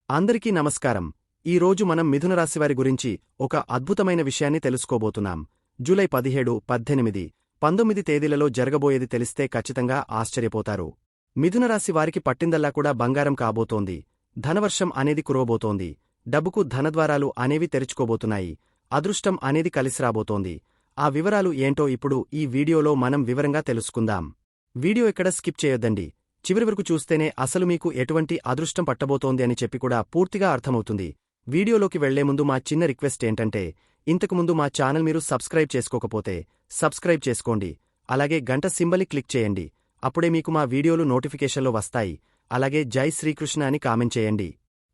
అందరికీ నమస్కారం. ఈ రోజు మనం మిథునరాశివారి గురించి ఒక అద్భుతమైన విషయాన్ని తెలుసుకోబోతున్నాం. జూలై 17, 18, 19 తేదీలలో జరగబోయేది తెలిస్తే ఖచ్చితంగా ఆశ్చర్యపోతారు. మిథునరాశి వారికి పట్టిందల్లా కూడా బంగారం కాబోతోంది. ధనవర్షం అనేది కురవబోతోంది. డబ్బుకు ధనద్వారాలు అనేవి తెరుచుకోబోతున్నాయి. అదృష్టం అనేది కలిసిరాబోతోంది. ఆ వివరాలు ఏంటో ఇప్పుడు ఈ వీడియోలో మనం వివరంగా తెలుసుకుందాం. వీడియో ఎక్కడ స్కిప్ చేయొద్దండి. చివరి వరకు చూస్తేనే అసలు మీకు ఎటువంటి అదృష్టం పట్టబోతోంది అని చెప్పి కూడా పూర్తిగా అర్థమవుతుంది. వీడియోలోకి వెళ్లే ముందు మా చిన్న రిక్వెస్ట్ ఏంటంటే, ఇంతకుముందు మా ఛానల్ మీరు సబ్స్క్రైబ్ చేసుకోకపోతే సబ్స్క్రైబ్ చేసుకోండి. అలాగే గంట సింబల్ని క్లిక్ చేయండి. అప్పుడే మీకు మా వీడియోలు నోటిఫికేషన్లో వస్తాయి. అలాగే జై శ్రీకృష్ణ అని కామెంట్ చేయండి.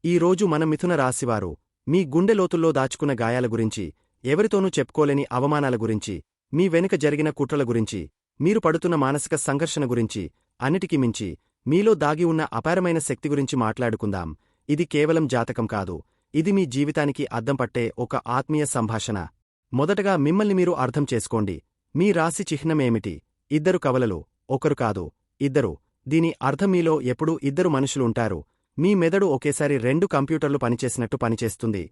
ఈ రోజు మన మిథున రాశివారు మీ గుండె లోతుల్లో దాచుకున్న గాయాల గురించి, ఎవరితోనూ చెప్పుకోలేని అవమానాల గురించి, మీ వెనుక జరిగిన కుట్రల గురించి, మీరు పడుతున్న మానసిక సంఘర్షణ గురించి, అన్నిటికీ మించి మీలో దాగి ఉన్న అపారమైన శక్తి గురించి మాట్లాడుకుందాం. ఇది కేవలం జాతకం కాదు, ఇది మీ జీవితానికి అద్దం పట్టే ఒక ఆత్మీయ సంభాషణ. మొదటగా మిమ్మల్ని మీరు అర్థం చేసుకోండి. మీ రాశి చిహ్నమేమిటి? ఇద్దరు కవలలు, ఒకరు కాదు, ఇద్దరు. దీని అర్థం మీలో ఎప్పుడూ ఇద్దరు మనుషులు ఉంటారు. మీ మెదడు ఒకేసారి 2 కంప్యూటర్లు పనిచేసినట్టు పనిచేస్తుంది.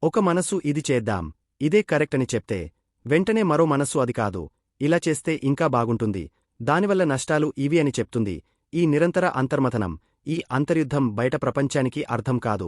ఒక మనసు ఇది చేద్దాం, ఇదే కరెక్ట్ అని చెప్తే, వెంటనే మరో మనస్సు అది కాదు, ఇలా చేస్తే ఇంకా బాగుంటుంది, దానివల్ల నష్టాలు ఇవి అని చెప్తుంది. ఈ నిరంతర అంతర్మథనం, ఈ అంతర్యుద్ధం బయట ప్రపంచానికి అర్థం కాదు.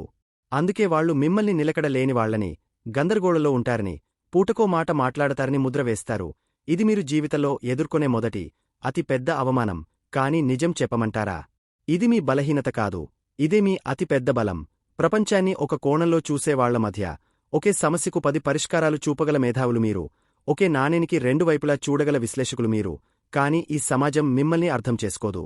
అందుకే వాళ్లు మిమ్మల్ని నిలకడలేనివాళ్లని, గందరగోళంలో ఉంటారని, పూటకో మాట మాట్లాడతారని ముద్ర వేస్తారు. ఇది మీరు జీవితంలో ఎదుర్కొనే మొదటి, అతి పెద్ద అవమానం. కాని నిజం చెప్పమంటారా? ఇది మీ బలహీనత కాదు, ఇదే మీ అతి పెద్ద బలం. ప్రపంచాన్ని ఒక కోణంలో చూసేవాళ్ల మధ్య, ఒకే సమస్యకు 10 పరిష్కారాలు చూపగల మేధావులు మీరు, ఒకే నాణేనికి 2 వైపులా చూడగల విశ్లేషకులు మీరు. కాని ఈ సమాజం మిమ్మల్ని అర్థం చేసుకోదు.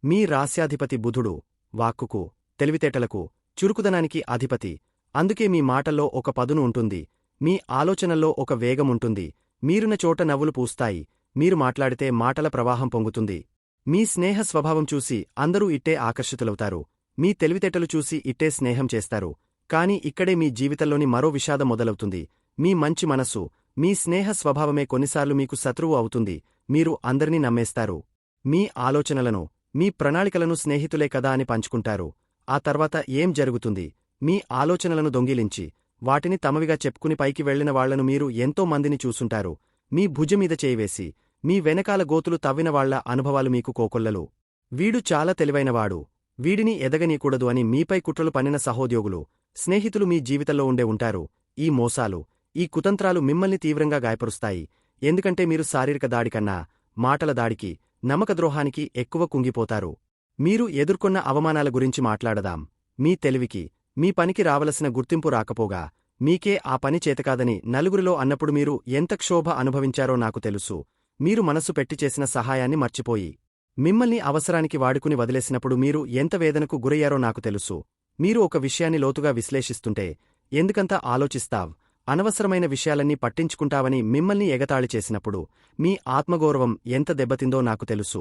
మీ రాస్యాధిపతి బుధుడు, వాక్కుకు, తెలివితేటలకు, చురుకుదనానికి అధిపతి. అందుకే మీ మాటల్లో ఒక పదును ఉంటుంది, మీ ఆలోచనల్లో ఒక వేగముంటుంది. మీరున్న చోట నవ్వులు పూస్తాయి, మీరు మాట్లాడితే మాటల ప్రవాహం పొంగుతుంది. మీ స్నేహ స్వభావం చూసి అందరూ ఇట్టే ఆకర్షితులవుతారు. మీ తెలివితేటలు చూసి ఇట్టే స్నేహం చేస్తారు. కాని ఇక్కడే మీ జీవితంలోని మరో విషాదం మొదలవుతుంది. మీ మంచి మనస్సు, మీ స్నేహ స్వభావమే కొన్నిసార్లు మీకు శత్రువు అవుతుంది. మీరు అందరినీ నమ్మేస్తారు. మీ ఆలోచనలను, మీ ప్రణాళికలను స్నేహితులే కదా అని పంచుకుంటారు. ఆ తర్వాత ఏం జరుగుతుంది? మీ ఆలోచనలను దొంగిలించి, వాటిని తమవిగా చెప్పుకుని పైకి వెళ్లిన వాళ్లను మీరు ఎంతో మందిని చూసుంటారు. మీ భుజమీద చేయివేసి, మీ వెనకాల గోతులు తవ్వినవాళ్ల అనుభవాలు మీకు కోకొల్లలు. వీడు చాలా తెలివైనవాడు, వీడిని ఎదగనీకూడదు అని మీపై కుట్రలు పన్నిన సహోద్యోగులు, స్నేహితులు మీ జీవితంలో ఉండే ఉంటారు. ఈ మోసాలు, ఈ కుతంత్రాలు మిమ్మల్ని తీవ్రంగా గాయపరుస్తాయి. ఎందుకంటే మీరు శారీరక దాడికన్నా, మాటల దాడికి, నమ్మకద్రోహానికి ఎక్కువ కుంగిపోతారు. మీరు ఎదుర్కొన్న అవమానాల గురించి మాట్లాడదాం. మీ తెలివికి, మీ పనికి రావలసిన గుర్తింపు రాకపోగా, మీకే ఆ పని చేతకాదని నలుగురిలో అన్నప్పుడు మీరు ఎంత క్షోభ అనుభవించారో నాకు తెలుసు. మీరు మనసు పెట్టి చేసిన సహాయాన్ని మర్చిపోయి, మిమ్మల్ని అవసరానికి వాడుకుని వదిలేసినప్పుడు మీరు ఎంత వేదనకు గురయ్యారో నాకు తెలుసు. మీరు ఒక విషయాన్ని లోతుగా విశ్లేషిస్తుంటే, ఎందుకంత ఆలోచిస్తావ్, అనవసరమైన విషయాలన్నీ పట్టించుకుంటావని మిమ్మల్ని ఎగతాళి చేసినప్పుడు మీ ఆత్మగౌరవం ఎంత దెబ్బతిందో నాకు తెలుసు.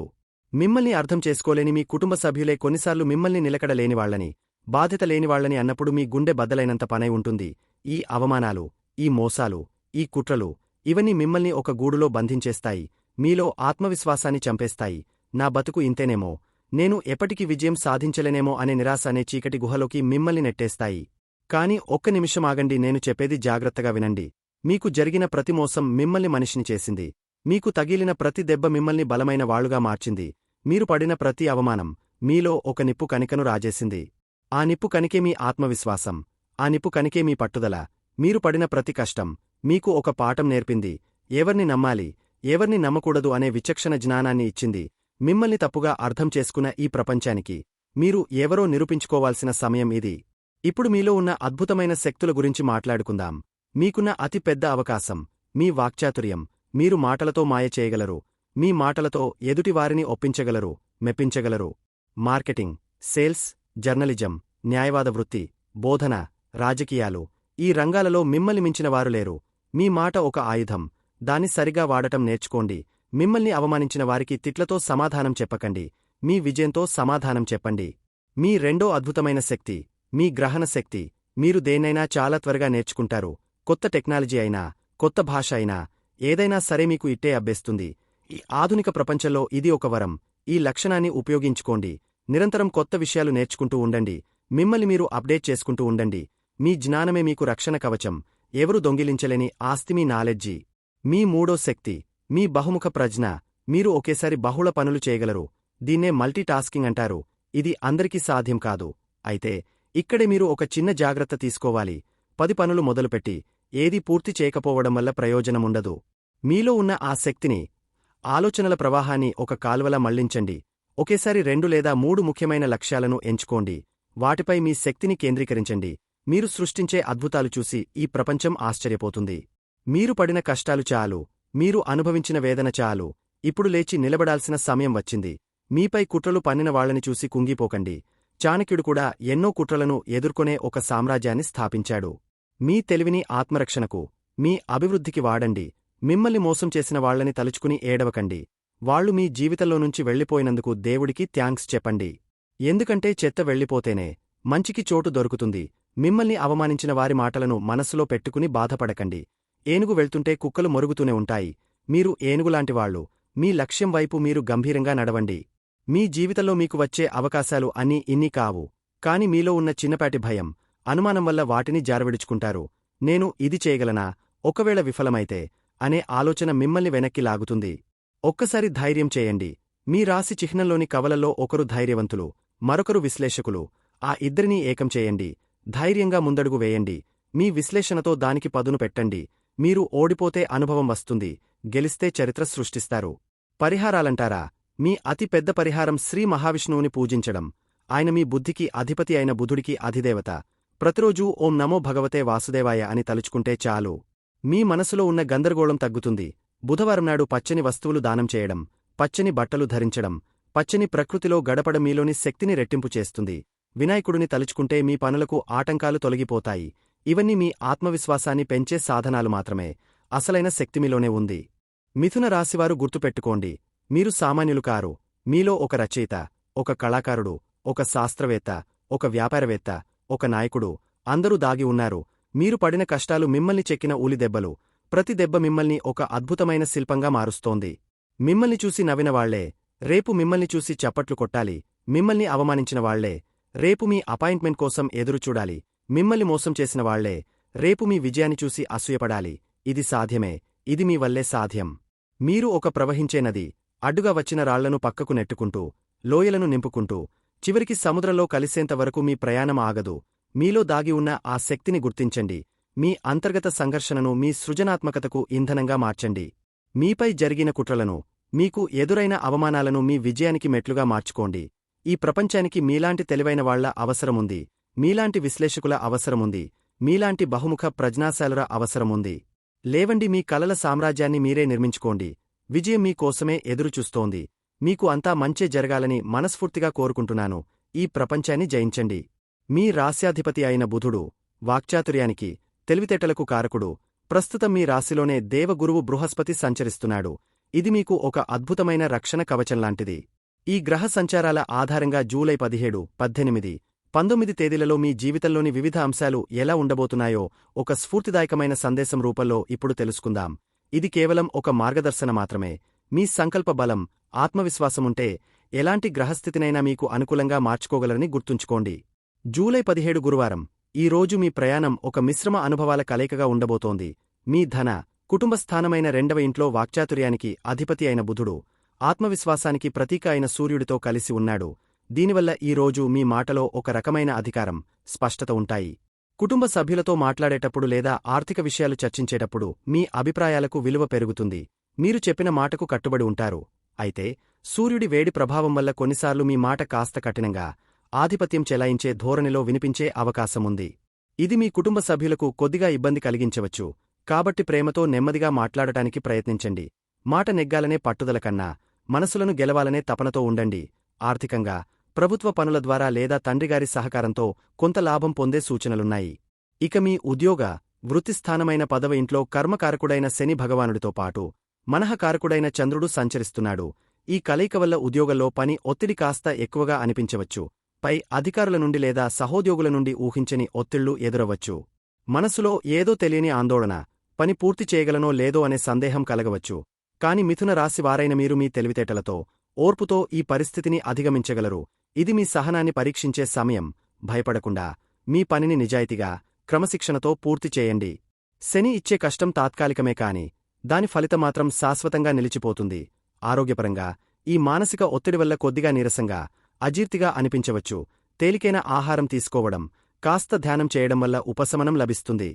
మిమ్మల్ని అర్థం చేసుకోలేని మీ కుటుంబ సభ్యులే కొన్నిసార్లు మిమ్మల్ని నిలకడలేనివాళ్లని, బాధ్యత లేనివాళ్లని అన్నప్పుడు మీ గుండె బద్దలైనంత పనై ఉంటుంది. ఈ అవమానాలు, ఈ మోసాలు, ఈ కుట్రలు, ఇవన్నీ మిమ్మల్ని ఒక గూడులో బంధించేస్తాయి. మీలో ఆత్మవిశ్వాసాన్ని చంపేస్తాయి. నా బతుకు ఇంతేనేమో, నేను ఎప్పటికీ విజయం సాధించలేనేమో అనే నిరాశ అనే చీకటి గుహలోకి మిమ్మల్ని నెట్టేస్తాయి. కాని ఒక్క నిమిషమాగండి, నేను చెప్పేది జాగ్రత్తగా వినండి. మీకు జరిగిన ప్రతి మోసం మిమ్మల్ని మనిషిని చేసింది. మీకు తగిలిన ప్రతి దెబ్బ మిమ్మల్ని బలమైన వాళ్లుగా మార్చింది. మీరు పడిన ప్రతి అవమానం మీలో ఒక నిప్పు కణికను రాజేసింది. ఆ నిప్పు కణికే మీ ఆత్మవిశ్వాసం, ఆ నిప్పు కణికే మీ పట్టుదల. మీరు పడిన ప్రతి కష్టం మీకు ఒక పాఠం నేర్పింది. ఎవర్ని నమ్మాలి, ఎవర్ని నమ్మకూడదు అనే విచక్షణ జ్ఞానాన్ని ఇచ్చింది. మిమ్మల్ని తప్పుగా అర్థం చేసుకున్న ఈ ప్రపంచానికి మీరు ఎవరో నిరూపించుకోవాల్సిన సమయం ఇది. ఇప్పుడు మీలో ఉన్న అద్భుతమైన శక్తుల గురించి మాట్లాడుకుందాం. మీకున్న అతి పెద్ద అవకాశం మీ వాక్చాతుర్యం. మీరు మాటలతో మాయ చేయగలరు. మీ మాటలతో ఎదుటివారిని ఒప్పించగలరు, మెప్పించగలరు. మార్కెటింగ్, సేల్స్, జర్నలిజం, న్యాయవాద వృత్తి, బోధన, రాజకీయాలు, ఈ రంగాలలో మిమ్మల్ని మించినవారు లేరు. మీ మాట ఒక ఆయుధం, దాన్ని సరిగా వాడటం నేర్చుకోండి. మిమ్మల్ని అవమానించిన వారికి తిట్లతో సమాధానం చెప్పకండి, మీ విజయంతో సమాధానం చెప్పండి. మీ రెండో అద్భుతమైన శక్తి మీ గ్రహణ శక్తి. మీరు దేన్నైనా చాలా త్వరగా నేర్చుకుంటారు. కొత్త టెక్నాలజీ అయినా, కొత్త భాష అయినా, ఏదైనా సరే మీకు ఇట్టే అబ్బేస్తుంది. ఈ ఆధునిక ప్రపంచంలో ఇది ఒక వరం. ఈ లక్షణాన్ని ఉపయోగించుకోండి. నిరంతరం కొత్త విషయాలు నేర్చుకుంటూ ఉండండి. మిమ్మల్ని మీరు అప్డేట్ చేసుకుంటూ ఉండండి. మీ జ్ఞానమే మీకు రక్షణ కవచం. ఎవరు దొంగిలించలేని ఆస్తి మీ నాలెడ్జి. మీ మూడో శక్తి మీ బహుముఖ ప్రజ్ఞ. మీరు ఒకేసారి బహుళ పనులు చేయగలరు. దీన్నే మల్టీటాస్కింగ్ అంటారు. ఇది అందరికీ సాధ్యం కాదు. అయితే ఇక్కడే మీరు ఒక చిన్న జాగ్రత్త తీసుకోవాలి. 10 పనులు మొదలుపెట్టి ఏదీ పూర్తి చేయకపోవడం వల్ల ప్రయోజనముండదు. మీలో ఉన్న ఆ శక్తిని, ఆలోచనల ప్రవాహాన్ని ఒక కాల్వలా మళ్లించండి. ఒకేసారి 2 లేదా 3 ముఖ్యమైన లక్ష్యాలను ఎంచుకోండి. వాటిపై మీ శక్తిని కేంద్రీకరించండి. మీరు సృష్టించే అద్భుతాలు చూసి ఈ ప్రపంచం ఆశ్చర్యపోతుంది. మీరు పడిన కష్టాలు చాలు. మీరు అనుభవించిన వేదన చాలు. ఇప్పుడు లేచి నిలబడాల్సిన సమయం వచ్చింది. మీపై కుట్రలు పన్నిన వాళ్లని చూసి కుంగిపోకండి. చాణక్యుడు కూడా ఎన్నో కుట్రలను ఎదుర్కొనే ఒక సామ్రాజ్యాన్ని స్థాపించాడు. మీ తెలివిని ఆత్మరక్షణకు, మీ అభివృద్ధికి వాడండి. మిమ్మల్ని మోసం చేసిన వాళ్లని తలుచుకుని ఏడవకండి. వాళ్లు మీ జీవితంలోనుంచి వెళ్లిపోయినందుకు దేవుడికి థ్యాంక్స్ చెప్పండి. ఎందుకంటే చెత్త వెళ్లిపోతేనే మంచికి చోటు దొరుకుతుంది. మిమ్మల్ని అవమానించిన వారి మాటలను మనస్సులో పెట్టుకుని బాధపడకండి. ఏనుగు వెళ్తుంటే కుక్కలు మొరుగుతూనే ఉంటాయి. మీరు ఏనుగులాంటివాళ్లు. మీ లక్ష్యం వైపు మీరు గంభీరంగా నడవండి. మీ జీవితంలో మీకు వచ్చే అవకాశాలు అన్నీ ఇన్ని కావు. కాని మీలో ఉన్న చిన్నపాటి భయం, అనుమానం వల్ల వాటిని జారవిడుచుకుంటారు. నేను ఇది చేయగలనా, ఒకవేళ విఫలమైతే అనే ఆలోచన మిమ్మల్ని వెనక్కి లాగుతుంది. ఒక్కసారి ధైర్యం చేయండి. మీ రాశి చిహ్నంలోని కవలల్లో ఒకరు ధైర్యవంతులు, మరొకరు విశ్లేషకులు. ఆ ఇద్దరినీ ఏకం చేయండి. ధైర్యంగా ముందడుగు వేయండి. మీ విశ్లేషణతో దానికి పదును పెట్టండి. మీరు ఓడిపోతే అనుభవం వస్తుంది, గెలిస్తే చరిత్ర సృష్టిస్తారు. పరిహారాలంటారా? మీ అతి పెద్ద పరిహారం శ్రీ మహావిష్ణువుని పూజించడం. ఆయన మీ బుద్ధికి అధిపతి అయిన బుధుడికి అధిదేవత. ప్రతిరోజూ ఓం నమో భగవతే వాసుదేవాయ అని తలుచుకుంటే చాలు. మీ మనసులో ఉన్న గందరగోళం తగ్గుతుంది. బుధవారం నాడు పచ్చని వస్తువులు దానం చేయడం, పచ్చని బట్టలు ధరించడం, పచ్చని ప్రకృతిలో గడపడం మీలోని శక్తిని రెట్టింపు చేస్తుంది. వినాయకుడిని తలుచుకుంటే మీ పనులకు ఆటంకాలు తొలగిపోతాయి. ఇవన్నీ మీ ఆత్మవిశ్వాసాన్ని పెంచే సాధనాలు మాత్రమే. అసలైన శక్తి మీలోనే ఉంది. మిథున రాశివారు గుర్తుపెట్టుకోండి. మీరు సామాన్యులు కారు. మీలో ఒక రచయిత, ఒక కళాకారుడు, ఒక శాస్త్రవేత్త, ఒక వ్యాపారవేత్త, ఒక నాయకుడు అందరూ దాగి ఉన్నారు. మీరు పడిన కష్టాలు మిమ్మల్ని చెక్కిన ఊలిదెబ్బలు. ప్రతి దెబ్బ మిమ్మల్ని ఒక అద్భుతమైన శిల్పంగా మారుస్తోంది. మిమ్మల్ని చూసి నవ్వినవాళ్లే రేపు మిమ్మల్ని చూసి చప్పట్లు కొట్టాలి. మిమ్మల్ని అవమానించిన వాళ్లే రేపు మీ అపాయింట్మెంట్ కోసం ఎదురుచూడాలి. మిమ్మల్ని మోసం చేసిన వాళ్లే రేపు మీ విజయాన్ని చూసి అసూయపడాలి. ఇది సాధ్యమే. ఇది మీ వల్లే సాధ్యం. మీరు ఒక ప్రవహించే నది. అడ్డుగా వచ్చిన రాళ్లను పక్కకు నెట్టుకుంటూ, లోయలను నింపుకుంటూ, చివరికి సముద్రంలో కలిసేంతవరకు మీ ప్రయాణం ఆగదు. మీలో దాగి ఉన్న ఆ శక్తిని గుర్తించండి. మీ అంతర్గత సంఘర్షణను మీ సృజనాత్మకతకు ఇంధనంగా మార్చండి. మీపై జరిగిన కుట్రలను, మీకు ఎదురైన అవమానాలను మీ విజయానికి మెట్లుగా మార్చుకోండి. ఈ ప్రపంచానికి మీలాంటి తెలివైన వాళ్ల అవసరముంది. మీలాంటి విశ్లేషకుల అవసరముంది. మీలాంటి బహుముఖ ప్రజ్ఞాశాలుర అవసరముంది. లేవండి, మీ కలల సామ్రాజ్యాన్ని మీరే నిర్మించుకోండి. విజయం మీ కోసమే ఎదురుచూస్తోంది. మీకు అంతా మంచే జరగాలని మనస్ఫూర్తిగా కోరుకుంటున్నాను. ఈ ప్రపంచాన్ని జయించండి. మీ రాస్యాధిపతి అయిన బుధుడు వాక్చాతుర్యానికి, తెలివితేటలకు కారకుడు. ప్రస్తుతం మీ రాశిలోనే దేవగురువు బృహస్పతి సంచరిస్తున్నాడు. ఇది మీకు ఒక అద్భుతమైన రక్షణ కవచంలాంటిది. ఈ గ్రహ సంచారాల ఆధారంగా జూలై 17, 18, 19 తేదీలలో మీ జీవితంలోని వివిధ అంశాలు ఎలా ఉండబోతున్నాయో ఒక స్ఫూర్తిదాయకమైన సందేశం రూపంలో ఇప్పుడు తెలుసుకుందాం. ఇది కేవలం ఒక మార్గదర్శన మాత్రమే. మీ సంకల్ప బలం, ఆత్మవిశ్వాసముంటే ఎలాంటి గ్రహస్థితినైనా మీకు అనుకూలంగా మార్చుకోగలరని గుర్తుంచుకోండి. జూలై 17 గురువారం. ఈ రోజు మీ ప్రయాణం ఒక మిశ్రమ అనుభవాల కలయికగా ఉండబోతోంది. మీ ధన, కుటుంబ స్థానమైన 2వ ఇంట్లో వాక్చాతుర్యానికి అధిపతి అయిన బుధుడు, ఆత్మవిశ్వాసానికి ప్రతీక అయిన సూర్యుడితో కలిసి ఉన్నాడు. దీనివల్ల ఈ రోజు మీ మాటలో ఒక రకమైన అధికారం, స్పష్టత ఉంటాయి. కుటుంబ సభ్యులతో మాట్లాడేటప్పుడు లేదా ఆర్థిక విషయాలు చర్చించేటప్పుడు మీ అభిప్రాయాలకు విలువ పెరుగుతుంది. మీరు చెప్పిన మాటకు కట్టుబడి ఉంటారు. అయితే సూర్యుడి వేడి ప్రభావం వల్ల కొన్నిసార్లు మీ మాట కాస్త కఠినంగా, ఆధిపత్యం చెలాయించే ధోరణిలో వినిపించే అవకాశముంది. ఇది మీ కుటుంబ సభ్యులకు కొద్దిగా ఇబ్బంది కలిగించవచ్చు. కాబట్టి ప్రేమతో నెమ్మదిగా మాట్లాడటానికి ప్రయత్నించండి. మాట నెగ్గాలనే పట్టుదల కన్నా మనసులను గెలవాలనే తపనతో ఉండండి. ఆర్థికంగా ప్రభుత్వ పనుల ద్వారా లేదా తండ్రిగారి సహకారంతో కొంత లాభం పొందే సూచనలున్నాయి. ఇక మీ ఉద్యోగ, వృత్తిస్థానమైన 10వ ఇంట్లో కర్మకారకుడైన శని భగవానుడితో పాటు మనఃకారకుడైన చంద్రుడు సంచరిస్తున్నాడు. ఈ కలయిక వల్ల ఉద్యోగంలో పని ఒత్తిడి కాస్త ఎక్కువగా అనిపించవచ్చు. పై అధికారుల నుండి లేదా సహోద్యోగుల నుండి ఊహించని ఒత్తిళ్లు ఎదురవచ్చు. మనసులో ఏదో తెలియని ఆందోళన, పని పూర్తి చేయగలనో లేదో అనే సందేహం కలగవచ్చు. కాని మిథున రాశి వారైన మీరు మీ తెలివితేటలతో, ఓర్పుతో ఈ పరిస్థితిని అధిగమించగలరు. ఇది మీ సహనాన్ని పరీక్షించే సమయం. భయపడకుండా మీ పనిని నిజాయితీగా క్రమశిక్షణతో పూర్తి చేయండి. శని ఇచ్చే కష్టం తాత్కాలికమే కాని దాని ఫలితమాత్రం శాశ్వతంగా నిలిచిపోతుంది. ఆరోగ్యపరంగా ఈ మానసిక ఒత్తిడి వల్ల కొద్దిగా నీరసంగా అజీర్తిగా అనిపించవచ్చు. తేలికైన ఆహారం తీసుకోవడం, కాస్త ధ్యానం చేయడం వల్ల ఉపశమనం లభిస్తుంది.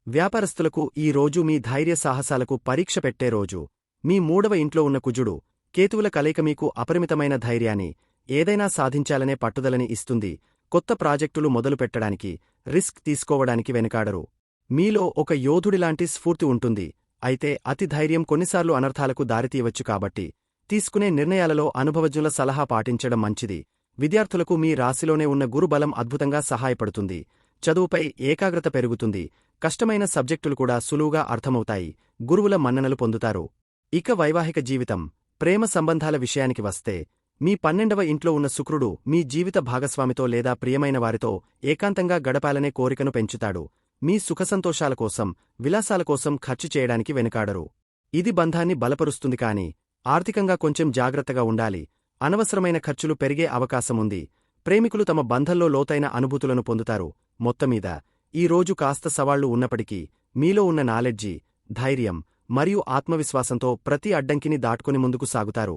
వ్యాపారస్తులకు ఈ రోజు మీ ధైర్య సాహసాలకు పరీక్ష పెట్టే రోజు. మీ 3వ ఇంట్లో ఉన్న కుజుడు, కేతువుల కలయిక మీకు అపరిమితమైన ధైర్యాన్ని, ఏదైనా సాధించాలనే పట్టుదలని ఇస్తుంది. కొత్త ప్రాజెక్టులు మొదలుపెట్టడానికి, రిస్క్ తీసుకోవడానికి వెనుకాడరు. మీలో ఒక యోధుడిలాంటి స్ఫూర్తి ఉంటుంది. అయితే అతి ధైర్యం కొన్నిసార్లు అనర్థాలకు దారితీయవచ్చు కాబట్టి తీసుకునే నిర్ణయాలలో అనుభవజ్ఞుల సలహా పాటించడం మంచిది. విద్యార్థులకు మీ రాశిలోనే ఉన్న గురుబలం అద్భుతంగా సహాయపడుతుంది. చదువుపై ఏకాగ్రత పెరుగుతుంది. కష్టమైన సబ్జెక్టులు కూడా సులువుగా అర్థమవుతాయి. గురువుల మన్ననలు పొందుతారు. ఇక వైవాహిక జీవితం, ప్రేమ సంబంధాల విషయానికి వస్తే మీ 12వ ఇంట్లో ఉన్న శుక్రుడు మీ జీవిత భాగస్వామితో లేదా ప్రియమైన వారితో ఏకాంతంగా గడపాలనే కోరికను పెంచుతాడు. మీ సుఖసంతోషాల కోసం, విలాసాల కోసం ఖర్చు చేయడానికి వెనుకాడరు. ఇది బంధాన్ని బలపరుస్తుంది కాని ఆర్థికంగా కొంచెం జాగ్రత్తగా ఉండాలి. అనవసరమైన ఖర్చులు పెరిగే అవకాశముంది. ప్రేమికులు తమ బంధంలో లోతైన అనుభూతులను పొందుతారు. మొత్తమీద ఈ రోజు కాస్త సవాళ్లు ఉన్నప్పటికీ మీలో ఉన్న నాలెడ్జి, ధైర్యం మరియు ఆత్మవిశ్వాసంతో ప్రతి అడ్డంకిని దాటుకుని ముందుకు సాగుతారు.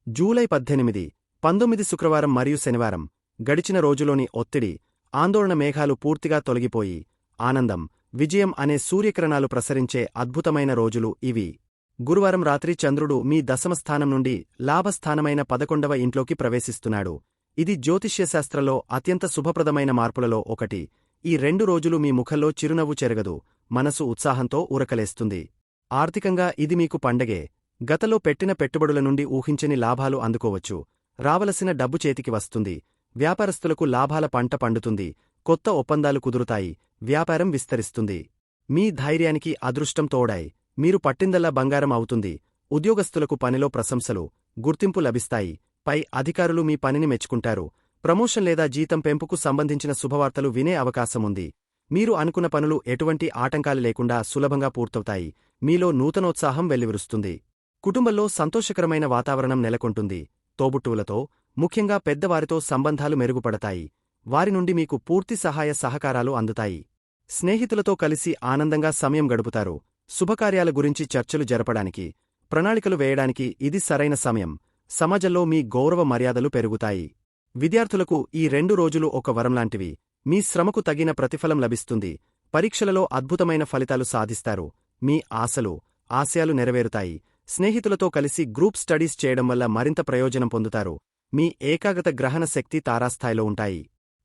జూలై 18, 19 శుక్రవారం మరియు శనివారం గడిచిన రోజులోని ఒత్తిడి, ఆందోళన మేఘాలు పూర్తిగా తొలగిపోయి ఆనందం, విజయం అనే సూర్యకిరణాలు ప్రసరించే అద్భుతమైన రోజులు ఇవి. గురువారం రాత్రి చంద్రుడు మీ దశమస్థానం నుండి లాభస్థానమైన 11వ ఇంట్లోకి ప్రవేశిస్తున్నాడు. ఇది జ్యోతిష్యశాస్త్రంలో అత్యంత శుభప్రదమైన మార్పులలో ఒకటి. ఈ 2 రోజులు మీ ముఖంలో చిరునవ్వు చెరగదు, మనసు ఉత్సాహంతో ఉరకలేస్తుంది. ఆర్థికంగా ఇది మీకు పండగే. గతలో పెట్టిన పెట్టుబడుల నుండి ఊహించని లాభాలు అందుకోవచ్చు. రావలసిన డబ్బు చేతికి వస్తుంది. వ్యాపారస్తులకు లాభాల పంట పండుతుంది. కొత్త ఒప్పందాలు కుదురుతాయి. వ్యాపారం విస్తరిస్తుంది. మీ ధైర్యానికి అదృష్టం తోడాయి. మీరు పట్టిందల్లా బంగారం అవుతుంది. ఉద్యోగస్తులకు పనిలో ప్రశంసలు, గుర్తింపు లభిస్తాయి. పై అధికారులు మీ పనిని మెచ్చుకుంటారు. ప్రమోషన్ లేదా జీతం పెంపుకు సంబంధించిన శుభవార్తలు వినే అవకాశముంది. మీరు అనుకున్న పనులు ఎటువంటి ఆటంకాలు లేకుండా సులభంగా పూర్తవుతాయి. మీలో నూతనోత్సాహం వెల్లివిరుస్తుంది. కుటుంబంలో సంతోషకరమైన వాతావరణం నెలకొంటుంది. తోబుట్టువులతో, ముఖ్యంగా పెద్దవారితో సంబంధాలు మెరుగుపడతాయి. వారి నుండి మీకు పూర్తి సహాయ సహకారాలు అందుతాయి. స్నేహితులతో కలిసి ఆనందంగా సమయం గడుపుతారు. శుభకార్యాల గురించి చర్చలు జరపడానికి, ప్రణాళికలు వేయడానికి ఇది సరైన సమయం. సమాజంలో మీ గౌరవ మర్యాదలు పెరుగుతాయి. విద్యార్థులకు ఈ 2 రోజులు ఒక వరంలాంటివి. మీ శ్రమకు తగిన ప్రతిఫలం లభిస్తుంది. పరీక్షలలో అద్భుతమైన ఫలితాలు సాధిస్తారు. మీ ఆశలు, ఆశయాలు నెరవేరుతాయి. స్నేహితులతో కలిసి గ్రూప్ స్టడీస్ చేయడం వల్ల మరింత ప్రయోజనం పొందుతారు. మీ ఏకాగ్రత గ్రహణ శక్తి తారాస్థాయిలో ఉంటాయి.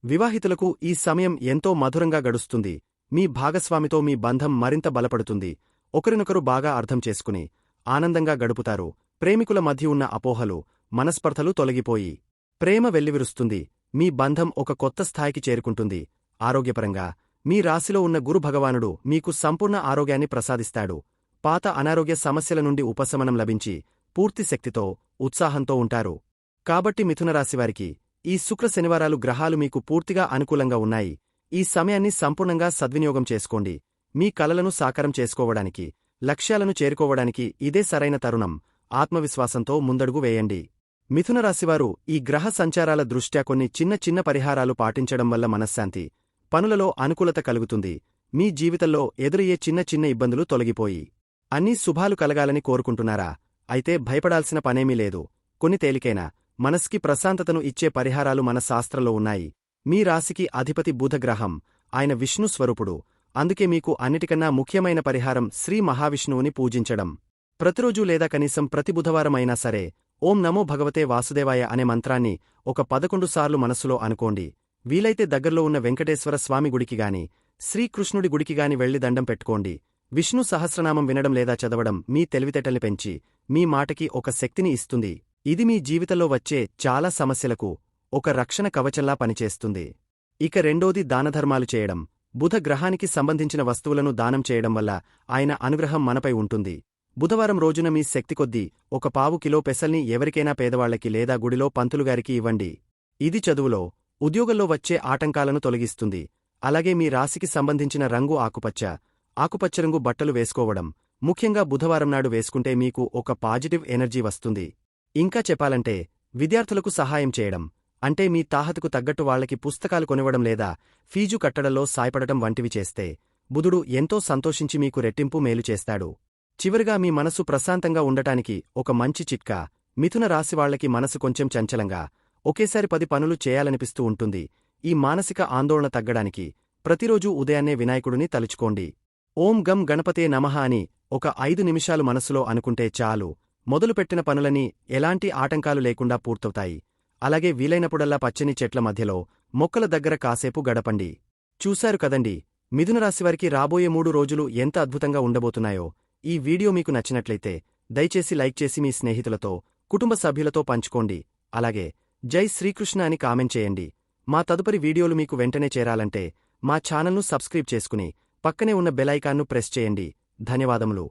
వివాహితులకు ఈ సమయం ఎంతో మధురంగా గడుస్తుంది. మీ భాగస్వామితో మీ బంధం మరింత బలపడుతుంది. ఒకరినొకరు బాగా అర్థం చేసుకుని ఆనందంగా గడుపుతారు. ప్రేమికుల మధ్య ఉన్న అపోహలు, మనస్పర్ధలు తొలగిపోయి ప్రేమ వెల్లివిరుస్తుంది. మీ బంధం ఒక కొత్త స్థాయికి చేరుకుంటుంది. ఆరోగ్యపరంగా మీ రాశిలో ఉన్న గురు భగవానుడు మీకు సంపూర్ణ ఆరోగ్యాన్ని ప్రసాదిస్తాడు. పాత అనారోగ్య సమస్యల నుండి ఉపశమనం లభించి పూర్తి శక్తితో, ఉత్సాహంతో ఉంటారు. కాబట్టి మిథునరాశివారికి ఈ శుక్ర శనివారాలు గ్రహాలు మీకు పూర్తిగా అనుకూలంగా ఉన్నాయి. ఈ సమయాన్ని సంపూర్ణంగా సద్వినియోగం చేసుకోండి. మీ కలలను సాకారం చేసుకోవడానికి, లక్ష్యాలను చేరుకోవడానికి ఇదే సరైన తరుణం. ఆత్మవిశ్వాసంతో ముందడుగు వేయండి. మిథునరాశివారు ఈ గ్రహ సంచారాల దృష్ట్యా కొన్ని చిన్న చిన్న పరిహారాలు పాటించడం వల్ల మనశ్శాంతి, పనులలో అనుకూలత కలుగుతుంది. మీ జీవితంలో ఎదురయ్యే చిన్న చిన్న ఇబ్బందులు తొలగిపోయి అన్నీ శుభాలు కలగాలని కోరుకుంటున్నారా? అయితే భయపడాల్సిన పనేమీ లేదు. కొన్ని తేలికైన, మనస్కి ప్రశాంతతను ఇచ్చే పరిహారాలు మన శాస్త్రంలో ఉన్నాయి. మీ రాశికి అధిపతి బుధగ్రహం. ఆయన విష్ణు స్వరూపుడు. అందుకే మీకు అన్నిటికన్నా ముఖ్యమైన పరిహారం శ్రీ మహావిష్ణువుని పూజించడం. ప్రతిరోజూ లేదా కనీసం ప్రతి బుధవారం అయినా సరే ఓం నమో భగవతే వాసుదేవాయ అనే మంత్రాన్ని ఒక 11 సార్లు మనస్సులో అనుకోండి. వీలైతే దగ్గర్లో ఉన్న వెంకటేశ్వర స్వామి గుడికిగాని, శ్రీకృష్ణుడి గుడికిగాని వెళ్లి దండం పెట్టుకోండి. విష్ణు సహస్రనామం వినడం లేదా చదవడం మీ తెలివితేటల్ని పెంచి మీ మాటకి ఒక శక్తిని ఇస్తుంది. ఇది మీ జీవితంలో వచ్చే చాలా సమస్యలకు ఒక రక్షణ కవచంలా పనిచేస్తుంది. ఇక రెండోది దానధర్మాలు చేయడం. బుధ గ్రహానికి సంబంధించిన వస్తువులను దానం చేయడం వల్ల ఆయన అనుగ్రహం మనపై ఉంటుంది. బుధవారం రోజున మీ శక్తి కొద్దీ 1/4 కిలో పెసల్ని ఎవరికైనా పేదవాళ్లకి లేదా గుడిలో పంతులుగారికి ఇవ్వండి. ఇది చదువులో, ఉద్యోగంలో వచ్చే ఆటంకాలను తొలగిస్తుంది. అలాగే మీ రాశికి సంబంధించిన రంగు ఆకుపచ్చ. ఆకుపచ్చరంగు బట్టలు వేసుకోవడం, ముఖ్యంగా బుధవారం నాడు వేసుకుంటే మీకు ఒక పాజిటివ్ ఎనర్జీ వస్తుంది. ఇంకా చెప్పాలంటే విద్యార్థులకు సహాయం చేయడం, అంటే మీ తాహతుకు తగ్గట్టు వాళ్లకి పుస్తకాలు కొనివ్వడం లేదా ఫీజు కట్టడంలో సాయపడటం వంటివి చేస్తే బుధుడు ఎంతో సంతోషించి మీకు రెట్టింపు మేలు చేస్తాడు. చివరిగా మీ మనసు ప్రశాంతంగా ఉండటానికి ఒక మంచి చిట్కా: మిథున రాశివాళ్లకి మనసు కొంచెం చంచలంగా, ఒకేసారి 10 పనులు చేయాలనిపిస్తూ ఉంటుంది. ఈ మానసిక ఆందోళన తగ్గడానికి ప్రతిరోజూ ఉదయాన్నే వినాయకుడిని తలుచుకోండి. ఓం గం గణపతే నమః అని ఒక 5 నిమిషాలు మనసులో అనుకుంటే చాలు. మొదలుపెట్టిన పనులన్నీ ఎలాంటి ఆటంకాలు లేకుండా పూర్తవుతాయి. అలాగే వీలైనప్పుడల్లా పచ్చని చెట్ల మధ్యలో, మొక్కల దగ్గర కాసేపు గడపండి. చూశారు కదండి, మిథునరాశివారికి రాబోయే 3 రోజులు ఎంత అద్భుతంగా ఉండబోతున్నాయో. ఈ వీడియో మీకు నచ్చినట్లయితే దయచేసి లైక్ చేసి మీ స్నేహితులతో, కుటుంబ సభ్యులతో పంచుకోండి. అలాగే జై శ్రీకృష్ణ అని కామెంట్ చేయండి. మా తదుపరి వీడియోలు మీకు వెంటనే చేరాలంటే మా ఛానల్ను సబ్స్క్రైబ్ చేసుకుని పక్కనే ఉన్న బెల్ ఐకాన్ను ప్రెస్ చేయండి. ధన్యవాదములు.